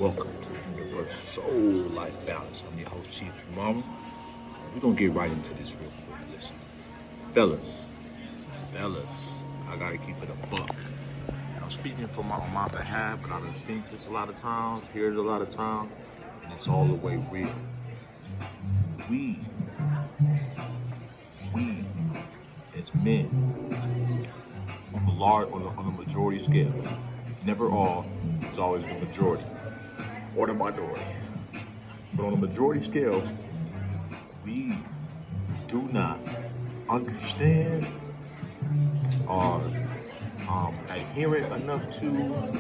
Welcome to the Universe Soul Life Balance. I'm your host, Chief Tomorrow. We're gonna get right into this real quick. Listen, fellas, I gotta keep it a buck. And I'm speaking on my behalf, but I've seen this a lot of times, heard it a lot of times, and it's all the way real. We, we as men, on the majority scale, it's never all, it's always the majority or the minority. But on a majority scale, we do not understand or adherent enough to, in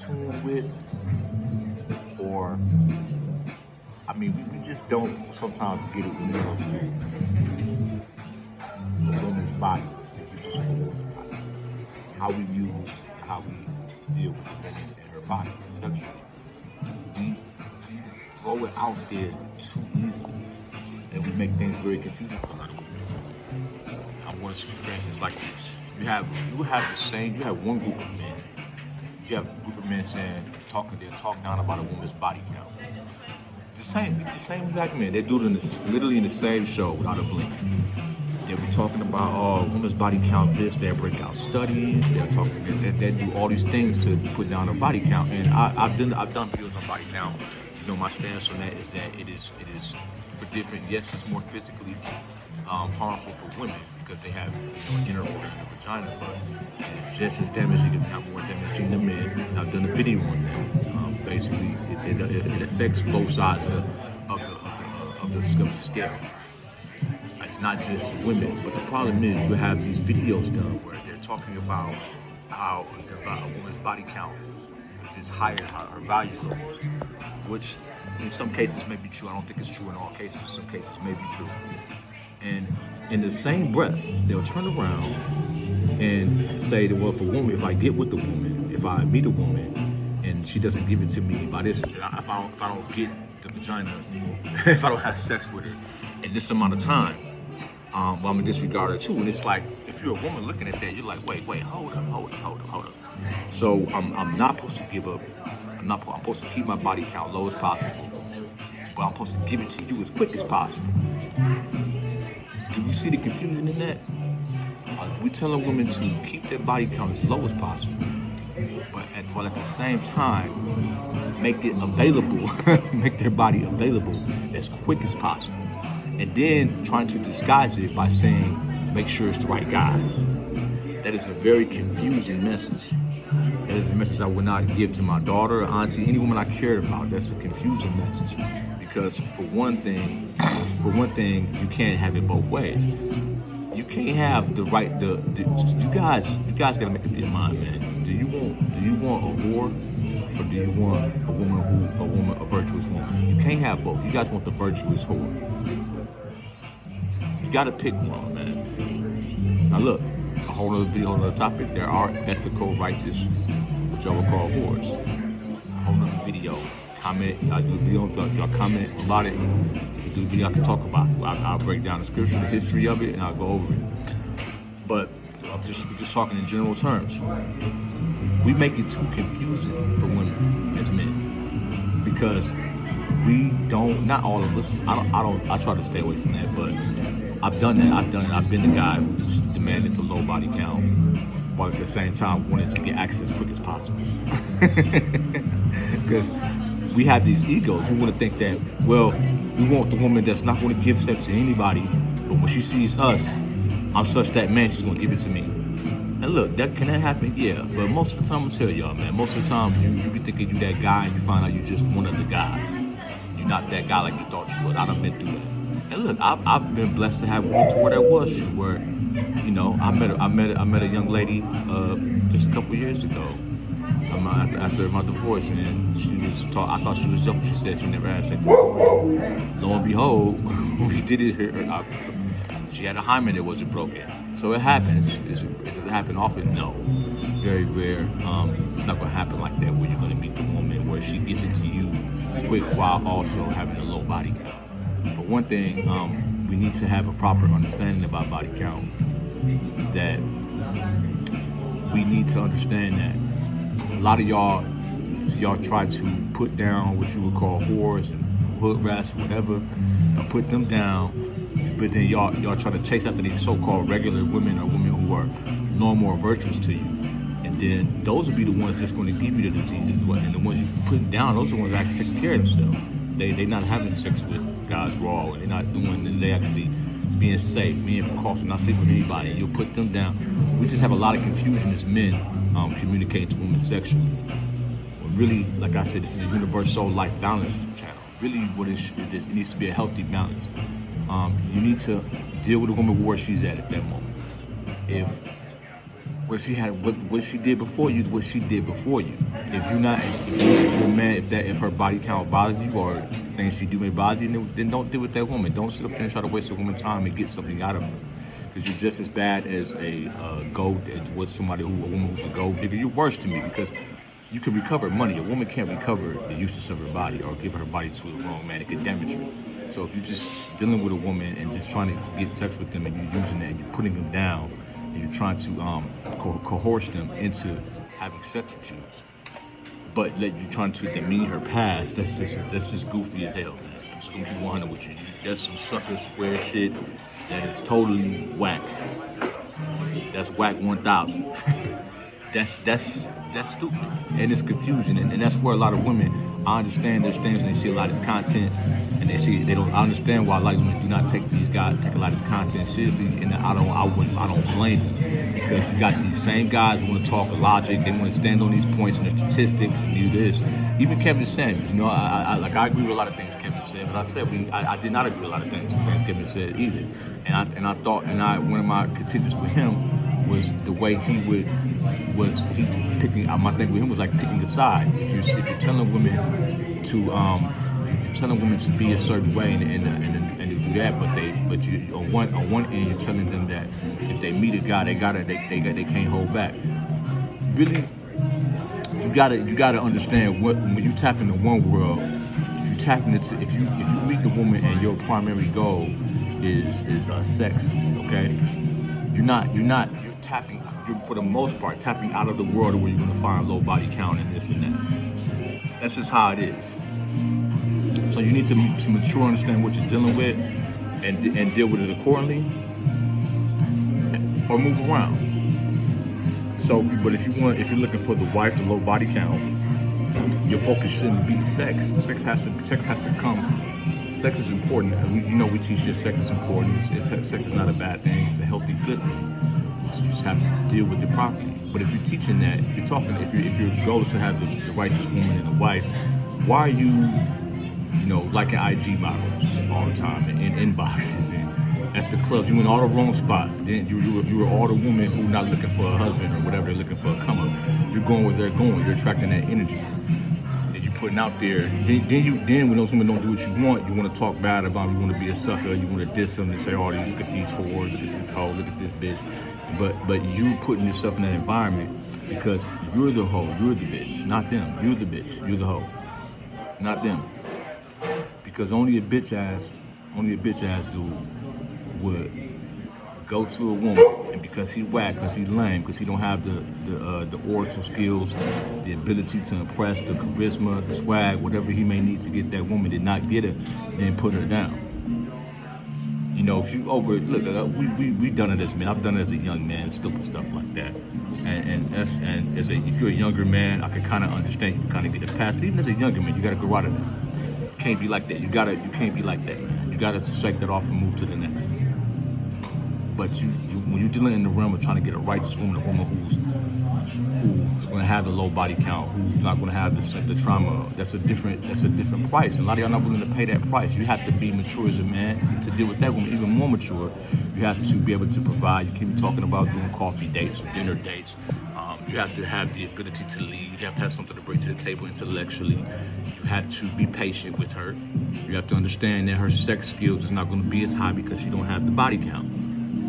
tune with, or we just don't sometimes get it when it comes to a woman's body, the uses of a woman's body, how we use, how we deal with the woman and her body sexually. We throw it out there too easily, and we make things very confusing for a lot of women. I want to see for instance like this. You have one group of men. You have a group of men they're talking down about a woman's body count. The same exact men. They do it literally in the same show without a blink. They'll be talking about women's body count this. They'll break out studies. They do all these things to put down a body count. And I've done videos on body count. My stance on that is that it is for different. Yes, it's more physically harmful for women because they have inner organ in the vagina, but it's just as damaging, if not more damaging, to men. And I've done a video on that. Basically, it affects both sides of the scale. It's not just women, but the problem is you have these videos done where they're talking about how a woman's body count is higher, her value levels, which in some cases may be true. I don't think it's true in all cases. Some cases may be true. And in the same breath, they'll turn around and say that, well, if I get with the woman, if I meet a woman and she doesn't give it to me by this, if I don't get the vagina, if I don't have sex with her in this amount of time, I'm gonna disregard her too. And it's like, if you're a woman looking at that, you're like, wait, hold up. So I'm not supposed to give up. I'm supposed to keep my body count low as possible, but I'm supposed to give it to you as quick as possible. Do you see the confusion in that? We telling women to keep their body count as low as possible, but at the same time, make it available, make their body available as quick as possible. And then trying to disguise it by saying, make sure it's the right guy. That is a very confusing message. That is a message I would not give to my daughter, auntie, any woman I cared about. That's a confusing message. Because for one thing, you can't have it both ways. You can't have the right. You guys gotta make up your mind, man. Do you want a whore, or do you want a virtuous woman? You can't have both. You guys want the virtuous whore. You gotta pick one, man. Now look, a whole other video, whole other topic. There are ethical, righteous, which I will call whores. A whole other video. Comment. I do a video. Y'all comment about it. Do a video I can talk about. I'll break down the scripture, the history of it, and I'll go over it. But we're just talking in general terms. We make it too confusing for women as men because we don't. Not all of us. I try to stay away from that, but I've done that. I've been the guy who's demanded the low body count, while at the same time wanted to get access as quick as possible. Because we have these egos. We want to think that, well, we want the woman that's not going to give sex to anybody, but when she sees us, I'm such that man, she's going to give it to me. And look, can that happen? Yeah, but most of the time, I'm tell y'all, man, most of the time you be thinking you that guy and you find out you just one of the guys. You're not that guy like you thought you was. I done been through that. And look, I've been blessed to have women to where that was true, where, I met a young lady just a couple years ago. After my divorce, and I thought she was joking. She said she never had sex before. Lo and behold, we did it. She had a hymen that wasn't broken. So it happens. Does it happen often? No. Very rare. It's not going to happen like that where you're going to meet the woman where she gets it to you quick while also having a low body count. But one thing, we need to have a proper understanding about body count. That we need to understand that a lot of y'all So y'all try to put down what you would call whores and hood rats, whatever, and put them down. But then y'all try to chase after these so-called regular women or women who are normal or virtuous to you. And then those will be the ones that's going to give you the diseases. And the ones you put down, those are the ones that actually take care of themselves. They not having sex with guys raw, and they're not doing this. They actually being safe, being precautionary, not sleeping with anybody. You'll put them down. We just have a lot of confusion as men communicating to women sexually. When really, like I said, this is a universal life balance channel. Really, it needs to be a healthy balance. You need to deal with a woman where she's at that moment. If what she did before you is what she did before you. If you're not, if you're mad, if her body count bothers you or things she do may bother you, then don't deal with that woman. Don't sit up there and try to waste a woman's time and get something out of her. Because you're just as bad as a gold, as with a woman who's a gold digger. You're worse to me because you can recover money. A woman can't recover the uses of her body or give her body to the wrong man. It could damage her. So if you're just dealing with a woman and just trying to get sex with them and you're using that and you're putting them down and you're trying to coerce them into having sex with you, but you're trying to demean her past, that's just goofy as hell, man. I'm just gonna be 100 with you. That's some sucker square shit that is totally whack. That's whack 1000. That's stupid, and it's confusion, and that's where a lot of women. I understand there's things when they see a lot of this content, and I understand why a lot of women do not take a lot of this content seriously, and I don't blame them, because you got these same guys who want to talk logic, they want to stand on these points and the statistics and do this. Even Kevin Samuels, you know, I agree with a lot of things Kevin said, but I did not agree with a lot of things Kevin said either, one of my contentions with him was the way he picking. My thing with him was like picking a side. If you're telling women to be a certain way and to do that, but you on one end you're telling them that if they meet a guy they can't hold back. Really, you gotta understand when you tap into one world, you tap into if you meet the woman and your primary goal is sex, okay? You're for the most part tapping out of the world where you're gonna find low body count and this and that. That's just how it is. So you need to mature, understand what you're dealing with, and deal with it accordingly, or move around. So, but if you're looking for the wife, the low body count, your focus shouldn't be sex. Sex has to come. Sex is important. We teach you sex is important. Sex is not a bad thing. It's a healthy, good thing. You just have to deal with it properly. But if you're teaching that, if your goal is to have the righteous woman and a wife, why are you liking IG models all the time and in inboxes and at the clubs? You in all the wrong spots. Then you were all the women who not looking for a husband or whatever, they're looking for a come up. You're going where they're going. You're attracting that energy. Putting out there, then when those women don't do what you want to talk bad about them, you want to be a sucker, you want to diss them and say, oh, look at these whores, look at this hoe, look at this bitch. But you putting yourself in that environment because you're the hoe, you're the bitch, not them. You're the bitch, you're the hoe, not them. Because only a bitch ass dude would go to a woman, and because he whack, because he lame, because he don't have the oratorial skills, the ability to impress, the charisma, the swag, whatever he may need to get that woman, did not get her, then put her down. If you we done it as men. I've done it as a young man, stupid stuff like that. And if you're a younger man, I can kind of understand. You can kind of get it past. But even as a younger man, you gotta grow out of that. You can't be like that. You can't be like that. You gotta shake that off and move to the next. But when you're dealing in the realm of trying to get a righteous woman, a woman who's going to have the low body count, who's not going to have the trauma, that's a different price. And a lot of y'all not willing to pay that price. You have to be mature as a man to deal with that woman. Even more mature, you have to be able to provide. You can't be talking about doing coffee dates or dinner dates. You have to have the ability to lead. You have to have something to bring to the table intellectually. You have to be patient with her. You have to understand that her sex skills is not going to be as high because she don't have the body count.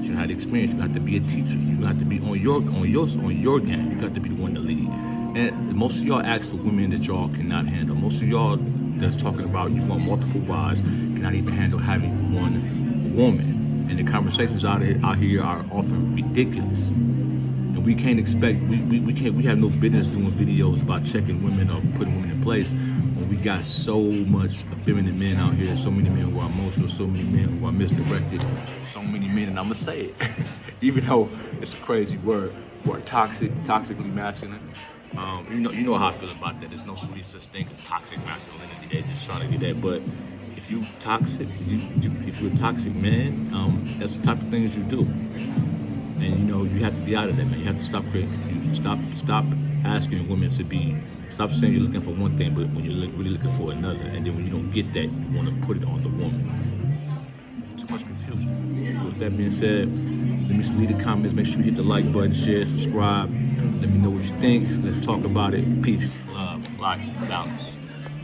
You have the experience. You have to be a teacher. You have to be on your game. You have to be the one to lead. And most of y'all ask for women that y'all cannot handle. Most of y'all that's talking about you want multiple wives cannot even handle having one woman. And the conversations out here are often ridiculous. And we can't expect, we have no business doing videos about checking women or putting women in place when we got so much feminine men out here, so many men who are emotional, so many men who are misdirected, so many men, and I'm gonna say it, even though it's a crazy word, who are toxically masculine. You know how I feel about that. There's no such thing as toxic masculinity. They're just trying to get that. But if you toxic, if you're a toxic man, that's the type of things you do. And you know you have to be out of that, man. You have to stop creating confusion. Stop asking women to be. Stop saying you're looking for one thing, but when you're really looking for another, and then when you don't get that, you want to put it on the woman. Too much confusion. So with that being said, let me leave the comments. Make sure you hit the like button, share, subscribe. Let me know what you think. Let's talk about it. Peace, love, life, balance.